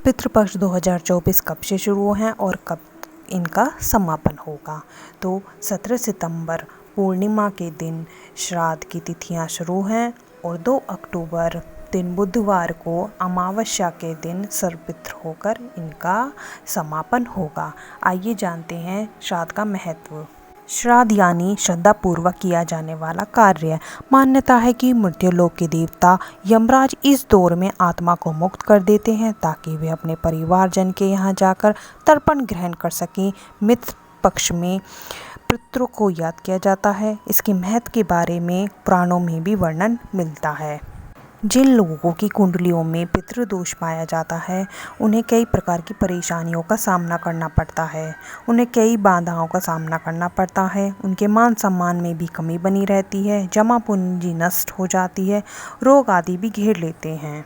पितृपक्ष 2024 कब से शुरू हैं और कब इनका समापन होगा? तो 17 सितंबर पूर्णिमा के दिन श्राद्ध की तिथियां शुरू हैं और 2 अक्टूबर दिन बुधवार को अमावस्या के दिन सर्वपितृ होकर इनका समापन होगा। आइए जानते हैं श्राद्ध का महत्व। श्राद्ध यानी श्रद्धापूर्वक किया जाने वाला कार्य। मान्यता है कि मृत्युलोक के देवता यमराज इस दौर में आत्मा को मुक्त कर देते हैं ताकि वे अपने परिवारजन के यहाँ जाकर तर्पण ग्रहण कर सकें। मित्र पक्ष में पितरों को याद किया जाता है। इसके महत्व के बारे में पुराणों में भी वर्णन मिलता है। जिन लोगों की कुंडलियों में पितृदोष पाया जाता है उन्हें कई प्रकार की परेशानियों का सामना करना पड़ता है। उन्हें कई बाधाओं का सामना करना पड़ता है। उनके मान सम्मान में भी कमी बनी रहती है। जमा पूंजी नष्ट हो जाती है। रोग आदि भी घेर लेते हैं।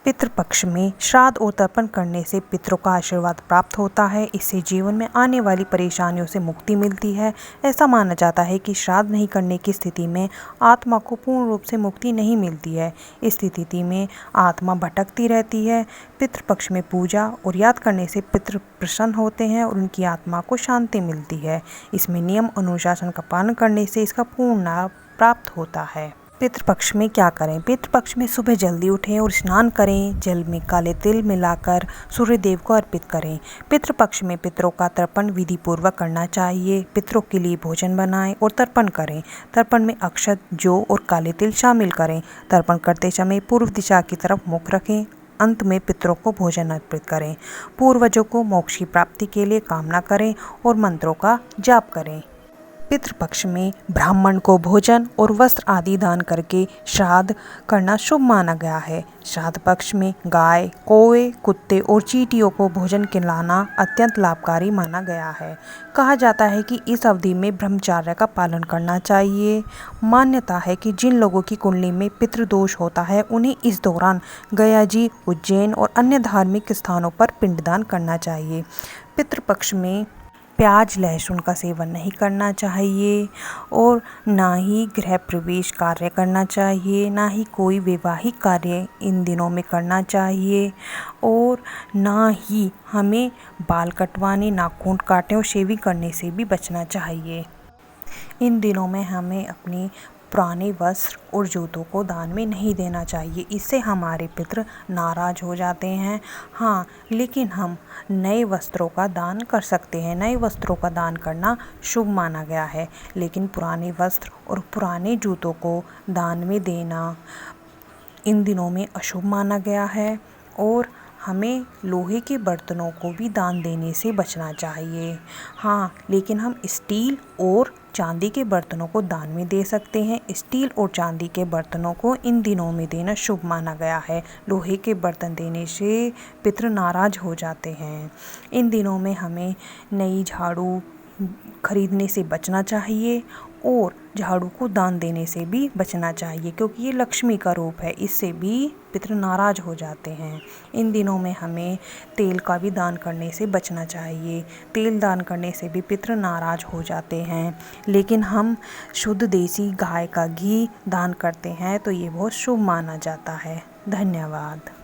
पितृपक्ष में श्राद्ध और तर्पण करने से पितरों का आशीर्वाद प्राप्त होता है। इससे जीवन में आने वाली परेशानियों से मुक्ति मिलती है। ऐसा माना जाता है कि श्राद्ध नहीं करने की स्थिति में आत्मा को पूर्ण रूप से मुक्ति नहीं मिलती है। इस स्थिति में आत्मा भटकती रहती है। पितृपक्ष में पूजा और याद करने से पितृ प्रसन्न होते हैं और उनकी आत्मा को शांति मिलती है। इसमें नियम अनुशासन का पालन करने से इसका पूर्ण लाभ प्राप्त होता है। पितृपक्ष में क्या करें? पितृपक्ष में सुबह जल्दी उठें और स्नान करें। जल में काले तिल मिलाकर सूर्य देव को अर्पित करें। पितृपक्ष में पितरों का तर्पण विधि पूर्वक करना चाहिए। पितरों के लिए भोजन बनाएं और तर्पण करें। तर्पण में अक्षत, जौ और काले तिल शामिल करें। तर्पण करते समय पूर्व दिशा की तरफ मुख रखें। अंत में पितरों को भोजन अर्पित करें। पूर्वजों को मोक्ष की प्राप्ति के लिए कामना करें और मंत्रों का जाप करें। पितृपक्ष में ब्राह्मण को भोजन और वस्त्र आदि दान करके श्राद्ध करना शुभ माना गया है। श्राद्ध पक्ष में गाय, कौवे, कुत्ते और चींटियों को भोजन खिलाना अत्यंत लाभकारी माना गया है। कहा जाता है कि इस अवधि में ब्रह्मचर्य का पालन करना चाहिए। मान्यता है कि जिन लोगों की कुंडली में पितृदोष होता है उन्हें इस दौरान गया जी, उज्जैन और अन्य धार्मिक स्थानों पर पिंडदान करना चाहिए। पितृपक्ष में प्याज लहसुन का सेवन नहीं करना चाहिए और ना ही गृह प्रवेश कार्य करना चाहिए, ना ही कोई वैवाहिक कार्य इन दिनों में करना चाहिए और ना ही हमें बाल कटवाने, नाखून काटने और शेविंग करने से भी बचना चाहिए। इन दिनों में हमें अपने पुराने वस्त्र और जूतों को दान में नहीं देना चाहिए। इससे हमारे पितृ नाराज हो जाते हैं। हाँ, लेकिन हम नए वस्त्रों का दान कर सकते हैं। नए वस्त्रों का दान करना शुभ माना गया है, लेकिन पुराने वस्त्र और पुराने जूतों को दान में देना इन दिनों में अशुभ माना गया है। और हमें लोहे के बर्तनों को भी दान देने से बचना चाहिए। हाँ, लेकिन हम स्टील और चांदी के बर्तनों को दान में दे सकते हैं। स्टील और चांदी के बर्तनों को इन दिनों में देना शुभ माना गया है। लोहे के बर्तन देने से पितृ नाराज हो जाते हैं। इन दिनों में हमें नई झाड़ू खरीदने से बचना चाहिए और झाड़ू को दान देने से भी बचना चाहिए, क्योंकि ये लक्ष्मी का रूप है। इससे भी पितृ नाराज हो जाते हैं। इन दिनों में हमें तेल का भी दान करने से बचना चाहिए। तेल दान करने से भी पितृ नाराज हो जाते हैं। लेकिन हम शुद्ध देसी गाय का घी दान करते हैं तो ये बहुत शुभ माना जाता है। धन्यवाद।